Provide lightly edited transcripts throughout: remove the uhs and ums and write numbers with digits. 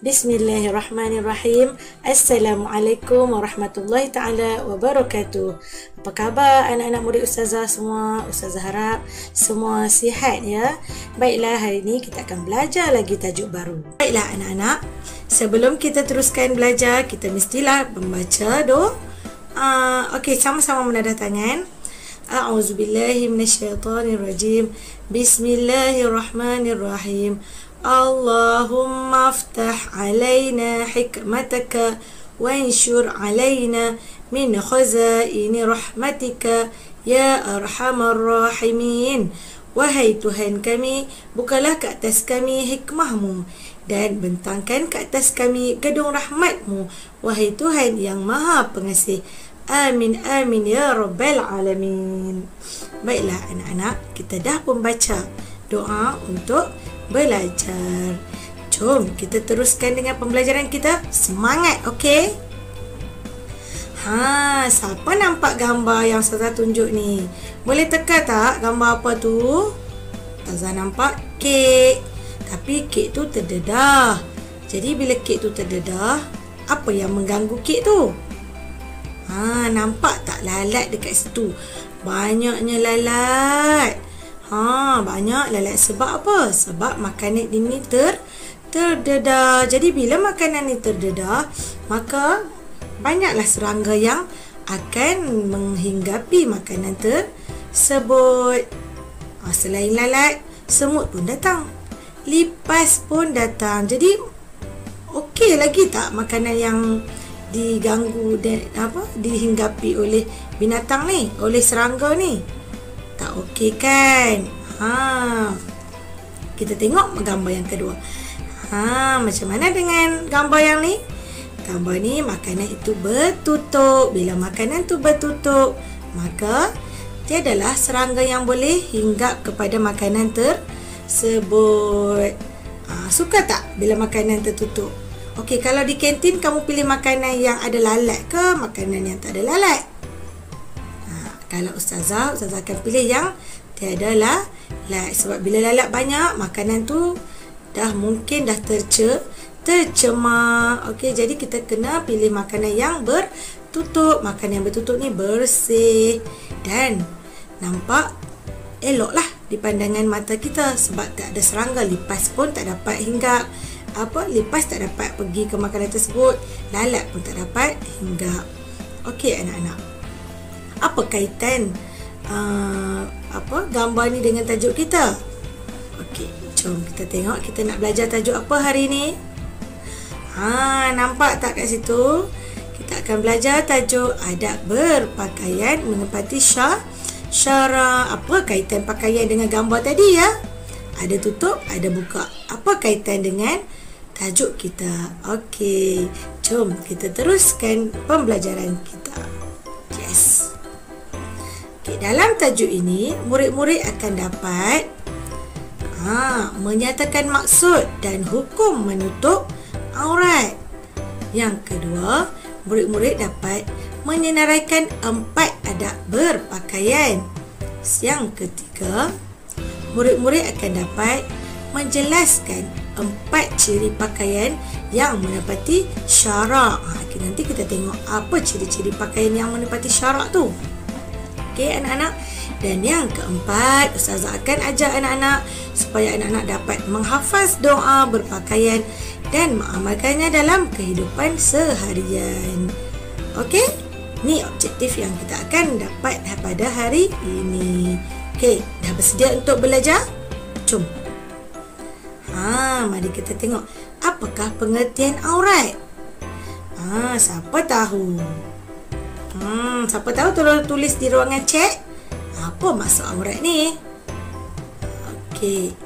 Bismillahirrahmanirrahim. Assalamualaikum warahmatullahi ta'ala wabarakatuh. Apa khabar anak-anak murid Ustazah semua? Ustazah harap semua sihat ya. Baiklah, hari ini kita akan belajar lagi tajuk baru. Baiklah anak-anak, sebelum kita teruskan belajar, kita mestilah membaca doa. Okey, sama-sama menadah tangan. A'udzubillahi minasyaitonirrajim. Bismillahirrahmanirrahim. Allahumma aftah alaina hikmataka wanshur alaina min khazaini rahmatika ya arhamar rahimin. Wahai Tuhan kami, bukalah ke atas kami hikmahmu dan bentangkan ke atas kami gedung rahmatmu, wahai Tuhan yang maha pengasih. Amin amin ya rabbal alamin. Baiklah anak-anak, kita dah pun baca doa untuk belajar. Jom kita teruskan dengan pembelajaran kita. Semangat, okey? Siapa nampak gambar yang Ustazah tunjuk ni? Boleh teka tak gambar apa tu? Ustazah nampak kek. Tapi kek tu terdedah. Jadi bila kek tu terdedah, apa yang mengganggu kek tu? Nampak tak lalat dekat situ? Banyaknya lalat. Banyak lalat. Sebab apa? Sebab makanan ini terdedah. Jadi bila makanan ini terdedah, maka banyaklah serangga yang akan menghinggapi makanan tersebut. Selain lalat, semut pun datang, lipas pun datang. Jadi okey lagi tak makanan yang diganggu dan dihinggapi oleh binatang ni, oleh serangga ni? Tak okey kan? Kita tengok gambar yang kedua. Macam mana dengan gambar yang ni? Gambar ni makanan itu bertutup. Bila makanan tu bertutup, maka tiadalah serangga yang boleh hinggap kepada makanan tersebut. Suka tak bila makanan tertutup? Okey, kalau di kantin kamu pilih makanan yang ada lalat ke makanan yang tak ada lalat? Kalau Ustazah akan pilih yang tiada lalat. Sebab bila lalat banyak, makanan tu mungkin dah tercemar. Okey, jadi kita kena pilih makanan yang bertutup. Makanan yang bertutup ni bersih dan nampak elok lah di pandangan mata kita. Sebab tak ada serangga, lipas pun tak dapat hinggap. Lipas tak dapat pergi ke makanan tersebut, lalat pun tak dapat hinggap. Okey anak-anak, apa kaitan gambar ni dengan tajuk kita? Okey, jom kita tengok kita nak belajar tajuk apa hari ni. Nampak tak kat situ? Kita akan belajar tajuk adab berpakaian menepati syara. Apa kaitan pakaian dengan gambar tadi ya? Ada tutup, ada buka. Apa kaitan dengan tajuk kita? Okey, jom kita teruskan pembelajaran kita. Yes. Okay, dalam tajuk ini, murid-murid akan dapat menyatakan maksud dan hukum menutup aurat. Yang kedua, murid-murid dapat menyenaraikan 4 adab berpakaian. Yang ketiga, murid-murid akan dapat menjelaskan 4 ciri pakaian yang menepati syarak. Nanti kita tengok apa ciri-ciri pakaian yang menepati syarak tu. Okey anak-anak. Dan yang keempat, Ustazah akan ajar anak-anak supaya anak-anak dapat menghafaz doa berpakaian dan mengamalkannya dalam kehidupan seharian. Okey? Ni objektif yang kita akan dapat pada hari ini. Okey, dah bersedia untuk belajar? Jom. Mari kita tengok apakah pengertian aurat. Siapa tahu? Siapa tahu tolong tulis di ruangan chat apa maksud aurat ni. Okey.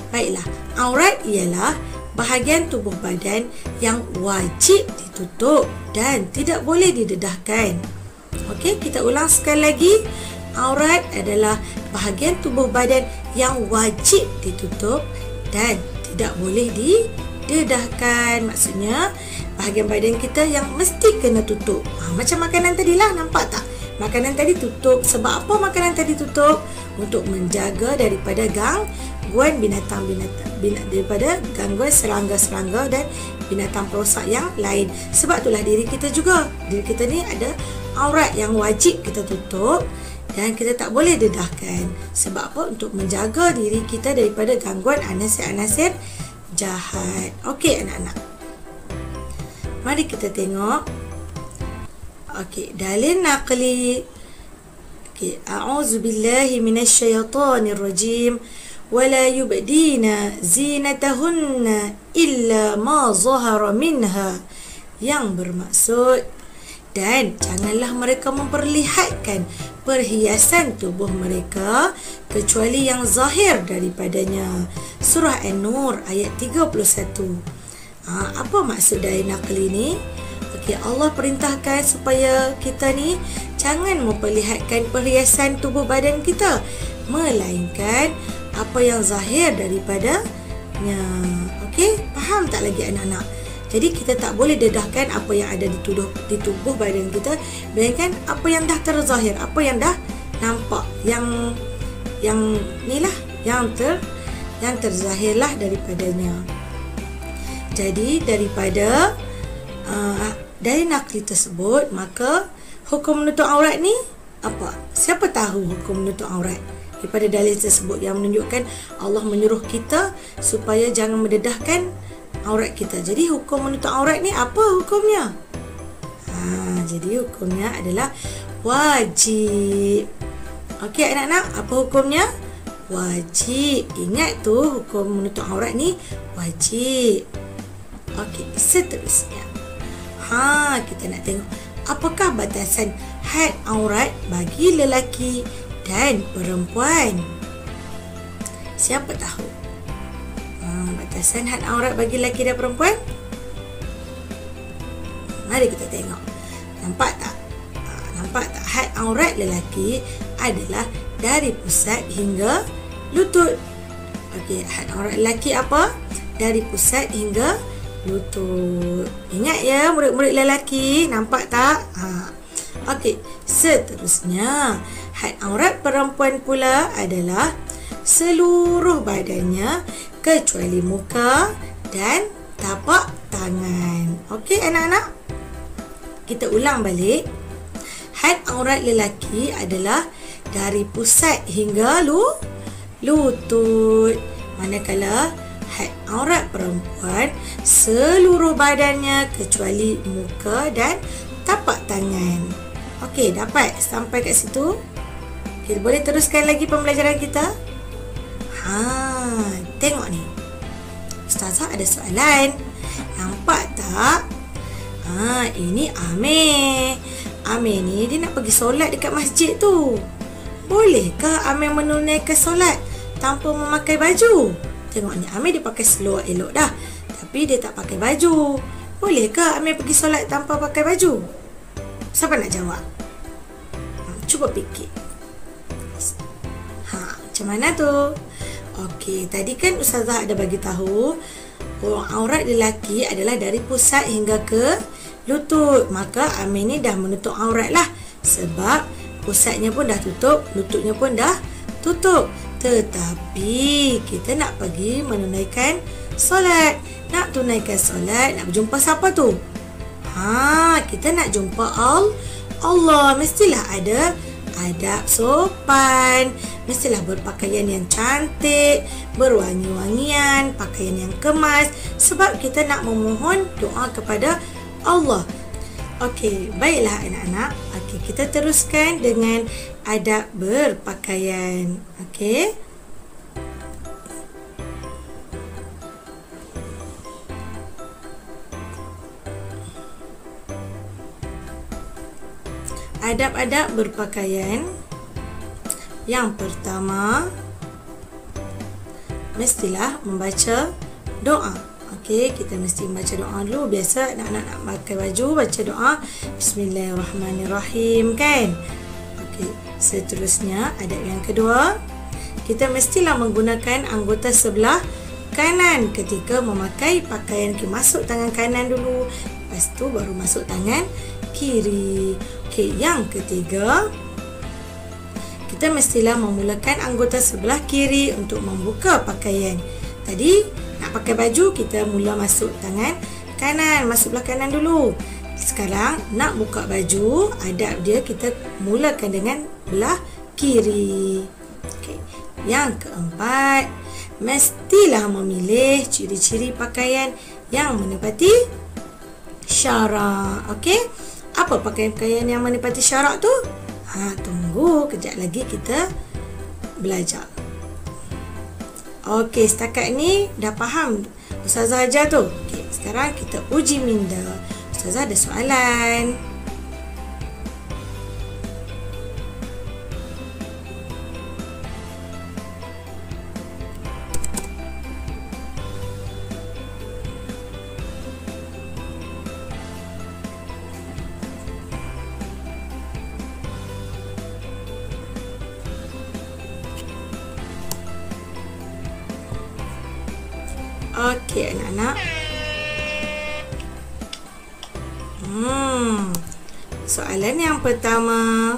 Baiklah, aurat ialah bahagian tubuh badan yang wajib ditutup dan tidak boleh didedahkan. Okey, kita ulang sekali lagi. Aurat adalah bahagian tubuh badan yang wajib ditutup dan tidak boleh didedahkan. Maksudnya bahagian badan kita yang mesti kena tutup. Macam makanan tadilah, nampak tak? makanan tadi tutup. Sebab apa makanan tadi tutup? Untuk menjaga daripada gangguan daripada gangguan serangga-serangga dan binatang perosak yang lain. Sebab itulah diri kita juga. Diri kita ni ada aurat yang wajib kita tutup dan kita tak boleh dedahkan. Sebab apa? Untuk menjaga diri kita daripada gangguan anasir-anasir jahat. Okey anak-anak. Mari kita tengok. Okey, dalil naqli. Okey, a'udzu billahi minasyaitonir rajim. ولا يبدين زينتهن إلا ما ظهر منها, yang bermaksud dan janganlah mereka memperlihatkan perhiasan tubuh mereka kecuali yang zahir daripadanya. Surah An-Nur ayat 31. Apa maksud dari naqli ni? Okey, Allah perintahkan supaya kita ni jangan memperlihatkan perhiasan tubuh badan kita, melainkan apa yang zahir daripadanya. Okey, faham tak lagi anak-anak? Jadi kita tak boleh dedahkan apa yang ada di tubuh badan kita, melainkan apa yang dah terzahir, apa yang dah nampak, yang nilah yang terzahirlah daripadanya. Jadi daripada dari naqli tersebut, maka hukum menutup aurat ni apa? Siapa tahu hukum menutup aurat? Daripada dalil tersebut yang menunjukkan Allah menyuruh kita supaya jangan mendedahkan aurat kita. Jadi hukum menutup aurat ni apa hukumnya? Jadi hukumnya adalah wajib. Okey anak-anak, apa hukumnya? Wajib. Ingat tu, hukum menutup aurat ni wajib. Okey, seterusnya. Kita nak tengok apakah batasan had aurat bagi lelaki dan perempuan. Siapa tahu? Batasan had aurat bagi lelaki dan perempuan. Mari kita tengok. Nampak tak? Nampak tak? Had aurat lelaki adalah dari pusat hingga lutut. Okey, had aurat lelaki apa? Dari pusat hingga lutut. Ingat ya murid-murid lelaki, nampak tak? Okey, seterusnya had aurat perempuan pula adalah seluruh badannya kecuali muka dan tapak tangan. Okey anak-anak, kita ulang balik. Had aurat lelaki adalah dari pusat hingga lutut, manakala had aurat perempuan seluruh badannya kecuali muka dan tapak tangan. Okey, dapat sampai kat situ? Okey, boleh teruskan lagi pembelajaran kita? Tengok ni. Ustazah ada soalan. Nampak tak? Ini Amir. Amir ni dia nak pergi solat dekat masjid tu. Bolehkah Amir menunaikan solat tanpa memakai baju? Tengok ni, Amir dia pakai seluar elok dah, tapi dia tak pakai baju. Bolehkah Amir pergi solat tanpa pakai baju? Siapa nak jawab? Cuba fikir. Macam mana tu? Okey, tadi kan Ustazah ada bagi tahu aurat lelaki adalah dari pusat hingga ke lutut. Maka Amir ni dah menutup aurat lah, sebab pusatnya pun dah tutup, lututnya pun dah tutup. Tetapi kita nak pergi menunaikan solat. Nak tunaikan solat, nak berjumpa siapa tu? Kita nak jumpa Allah. Mestilah ada adab sopan, mestilah berpakaian yang cantik, berwangi-wangian, pakaian yang kemas, sebab kita nak memohon doa kepada Allah. Okey, baiklah anak-anak. Okey, kita teruskan dengan adab berpakaian. Okey. Adab-adab berpakaian. Yang pertama, mestilah membaca doa. Okey, kita mesti baca doa dulu. Biasa anak-anak nak pakai baju, baca doa Bismillahirrahmanirrahim kan? Okey, seterusnya adab yang kedua, kita mestilah menggunakan anggota sebelah kanan ketika memakai pakaian. Masuk tangan kanan dulu, Lepas tu baru masuk tangan kiri. Okey, yang ketiga, kita mestilah memulakan anggota sebelah kiri untuk membuka pakaian. Tadi nak pakai baju, kita mula masuk tangan kanan, masuk belah kanan dulu. Sekarang nak buka baju, adab dia kita mulakan dengan belah kiri. Okey. Yang keempat, mestilah memilih ciri-ciri pakaian yang menepati syarak. Okey. Apa pakaian-pakaian yang menepati syarak tu? Tunggu kejap lagi kita belajar. Okey, setakat ni dah faham Ustazah ajar tu. Okey, sekarang kita uji minda. Ustazah ada soalan. Okey anak-anak. Soalan yang pertama.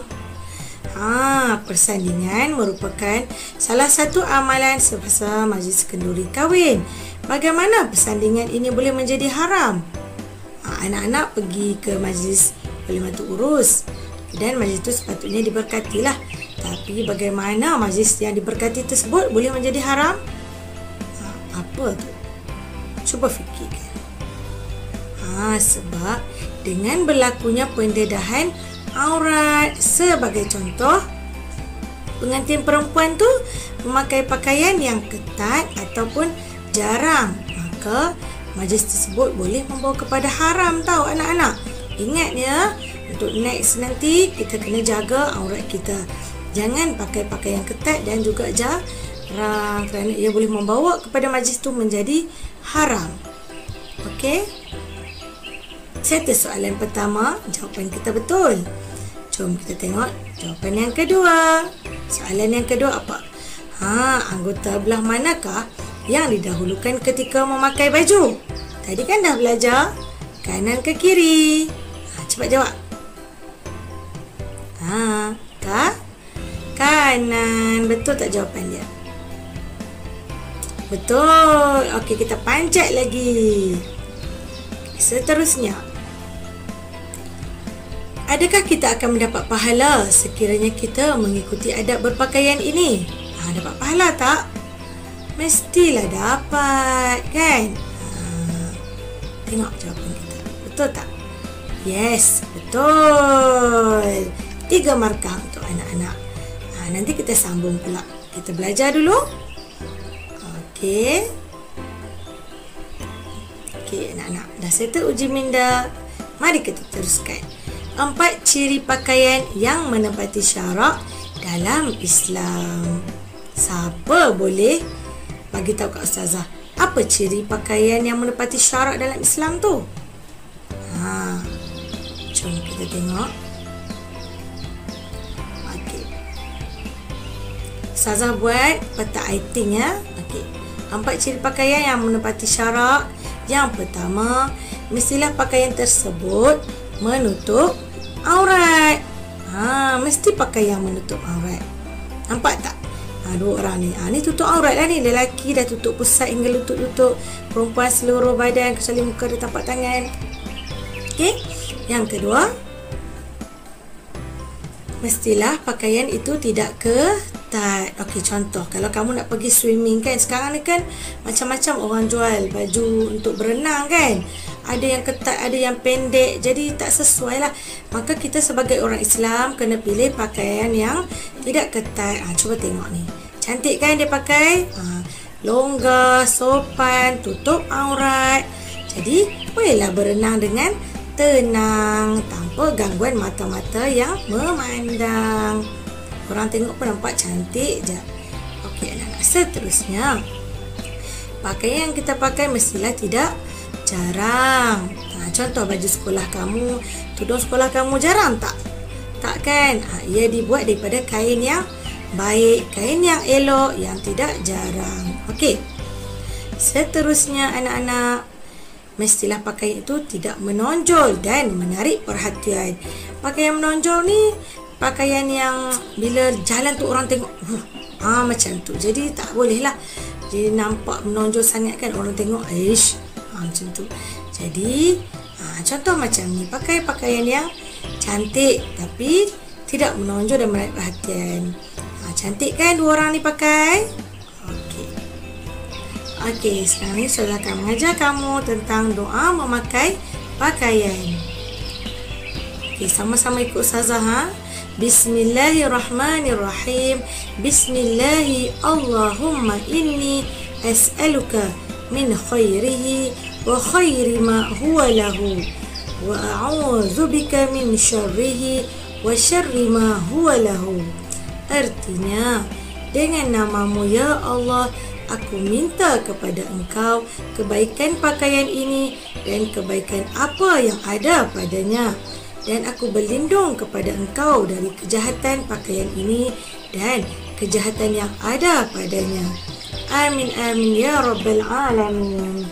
Persandingan merupakan salah satu amalan semasa majlis kenduri kahwin. Bagaimana persandingan ini boleh menjadi haram? Anak-anak pergi ke majlis Walimatul Urus dan majlis itu sepatutnya diberkatilah. Tapi bagaimana majlis yang diberkati tersebut boleh menjadi haram? Apa tu? Cuba fikirkan. Sebab dengan berlakunya pendedahan aurat, sebagai contoh, pengantin perempuan tu memakai pakaian yang ketat ataupun jarang, maka majlis tersebut boleh membawa kepada haram tau anak-anak. Ingat ya, untuk next nanti kita kena jaga aurat kita. Jangan pakai pakaian ketat dan juga jarang, kerana ia boleh membawa kepada majlis tu menjadi haram. Okey? Settle soalan pertama, jawapan kita betul. Jom kita tengok jawapan yang kedua. Soalan yang kedua apa? Anggota belah manakah yang didahulukan ketika memakai baju? Tadi kan dah belajar kanan ke kiri. Cepat jawab. Kanan. Betul tak jawapan dia? Betul. Okey, kita panjat lagi. Seterusnya, adakah kita akan mendapat pahala sekiranya kita mengikuti adab berpakaian ini? Dapat pahala tak? Mestilah dapat, kan? Tengok jawapan kita. Betul tak? Yes, betul. 3 markah untuk anak-anak. Nanti kita sambung pula. Kita belajar dulu. Okey, anak-anak, dah settle uji minda. Mari kita teruskan. 4 ciri pakaian yang menepati syarak dalam Islam. Siapa boleh bagi tahu kat Ustazah apa ciri pakaian yang menepati syarak dalam Islam tu? Jom kita tengok. Okey, Ustazah buat peta iting ya. Okey, 4 ciri pakaian yang menepati syarak. Yang pertama, mestilah pakaian tersebut menutup aurat. Mesti pakai yang menutup aurat. Nampak tak? Dua orang ni. Ni tutup aurat lah ni. Lelaki dah tutup pusat hingga lutut-lutut. Perempuan seluruh badan kecuali muka dan tapak tangan. Okey. Yang kedua, mestilah pakaian itu tidak ketat. Okey, contoh kalau kamu nak pergi swimming kan, sekarang ni kan macam-macam orang jual baju untuk berenang kan. Ada yang ketat, ada yang pendek, jadi tak sesuai lah. Maka kita sebagai orang Islam kena pilih pakaian yang tidak ketat. Cuba tengok ni, cantik kan dia pakai. Longgar, sopan, tutup aurat. Jadi bolehlah berenang dengan tenang tanpa gangguan mata-mata yang memandang. Orang tengok pun nampak cantik je. Okey anak-anak, seterusnya, pakaian yang kita pakai mestilah tidak jarang. Contoh baju sekolah kamu, tudung sekolah kamu jarang tak? Tak kan? Ia dibuat daripada kain yang baik, kain yang elok, yang tidak jarang. Okey. Seterusnya anak-anak, mestilah pakaian itu tidak menonjol dan menarik perhatian. Pakaian menonjol ni pakaian yang bila jalan tu orang tengok macam tu. Jadi tak boleh lah. Jadi nampak menonjol sangat kan, orang tengok macam tu. Jadi contoh macam ni, pakai pakaian yang cantik tapi tidak menonjol dan menarik perhatian. Cantik kan dua orang ni pakai? Okey, sekarang ni saya akan mengajar kamu tentang doa memakai pakaian. Okey, sama-sama ikut Ustazah. Bismillahirrahmanirrahim. Bismillahi Allahumma inni as'aluka min khairihi wa khairi ma huwa lahu wa a'udzu bika min syarrihi wa syarri ma huwa lahu. Artinya, dengan namamu ya Allah, aku minta kepada engkau kebaikan pakaian ini dan kebaikan apa yang ada padanya. Dan aku berlindung kepada engkau dari kejahatan pakaian ini dan kejahatan yang ada padanya. Amin amin ya rabbal alamin.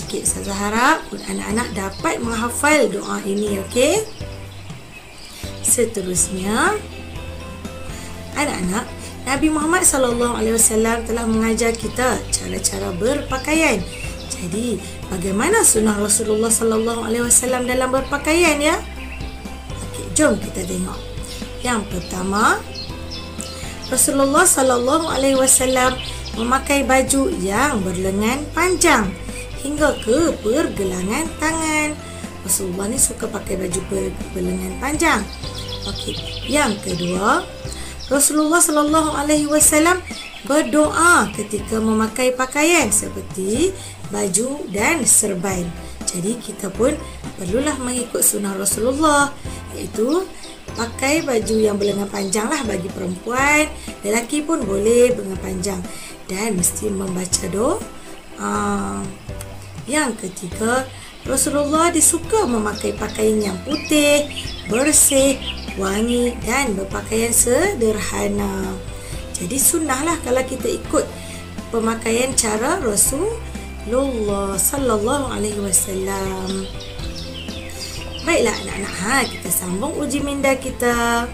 Okey, saya harap anak-anak dapat menghafal doa ini, okey? Seterusnya, anak-anak, Nabi Muhammad SAW telah mengajar kita cara-cara berpakaian. Jadi, bagaimana sunnah Rasulullah SAW dalam berpakaian ya? Okey, jom kita tengok. Yang pertama, Rasulullah SAW memakai baju yang berlengan panjang hingga ke pergelangan tangan. Rasulullah ni suka pakai baju berlengan panjang. Okey, yang kedua, Rasulullah SAW berdoa ketika memakai pakaian seperti baju dan serban. Jadi kita pun perlulah mengikut sunnah Rasulullah, iaitu pakai baju yang berlengan panjang lah bagi perempuan. Lelaki pun boleh berlengan panjang dan mesti membaca doa. Yang ketiga, Rasulullah disuka memakai pakaian yang putih, bersih, wangi dan berpakaian sederhana. Jadi sunnahlah kalau kita ikut pemakaian cara Rasulullah sallallahu alaihi wasallam. Baiklah anak-anak, kita sambung uji minda kita.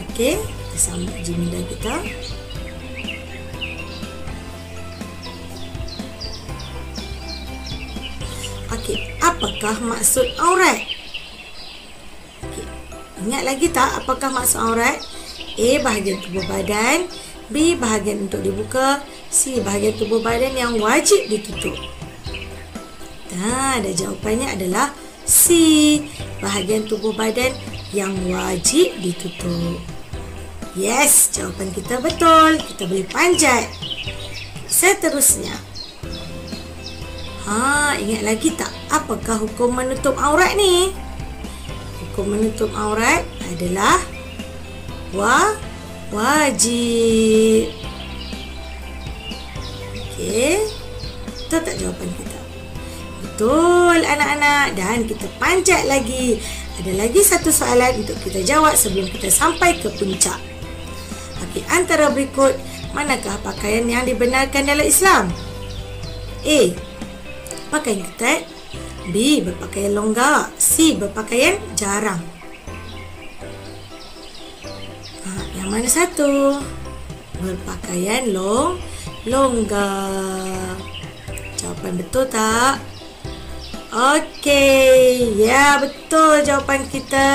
Okey, kita sambung uji minda kita. Okey, apakah maksud aurat? Ingat lagi tak apakah maksud aurat? A. Bahagian tubuh badan. B. Bahagian untuk dibuka. C. Bahagian tubuh badan yang wajib ditutup. Dan jawapannya adalah C. Bahagian tubuh badan yang wajib ditutup. Yes, jawapan kita betul. Kita boleh panjat. Seterusnya. Ingat lagi tak apakah hukum menutup aurat ni? Hukum menutup aurat adalah wajib. Okey, betul tak jawapan kita? Betul anak-anak. Dan kita panjat lagi. Ada lagi satu soalan untuk kita jawab sebelum kita sampai ke puncak. Okey, antara berikut manakah pakaian yang dibenarkan dalam Islam? A. Pakaian ketat. B. Berpakaian longgar. C. Berpakaian jarang. Yang mana satu? Berpakaian longgar. Jawapan betul tak? Okey. Ya, betul jawapan kita.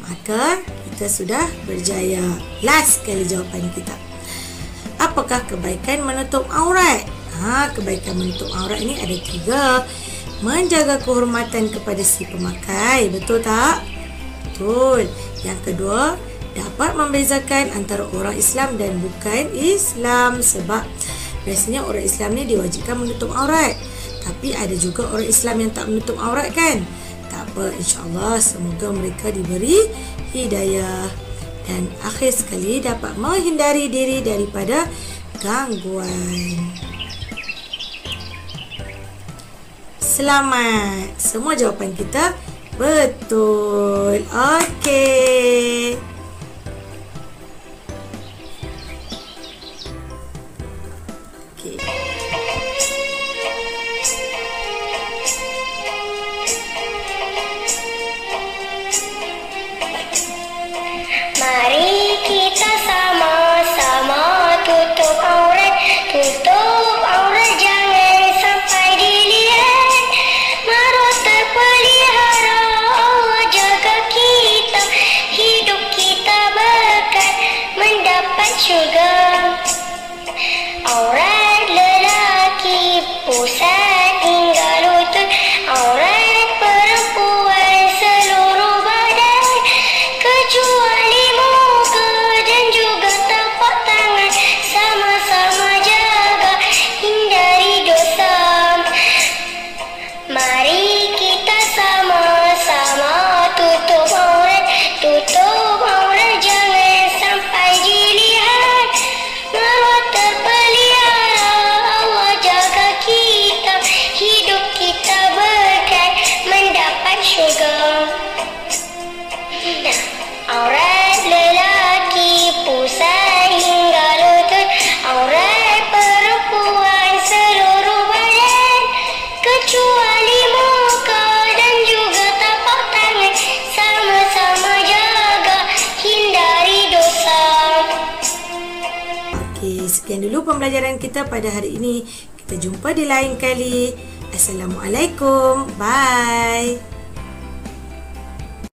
Maka kita sudah berjaya. Last sekali jawapan kita. Apakah kebaikan menutup aurat? Kebaikan menutup aurat ini ada 3. Menjaga kehormatan kepada si pemakai. Betul tak? Betul. Yang kedua, dapat membezakan antara orang Islam dan bukan Islam. Sebab biasanya orang Islam ni diwajibkan menutup aurat. Tapi ada juga orang Islam yang tak menutup aurat kan? Tak apa, insyaAllah semoga mereka diberi hidayah. Dan akhir sekali, dapat menghindari diri daripada gangguan. Selamat. Semua jawapan kita betul. Okey. sekian dulu pembelajaran kita pada hari ini. Kita jumpa di lain kali. Assalamualaikum. Bye.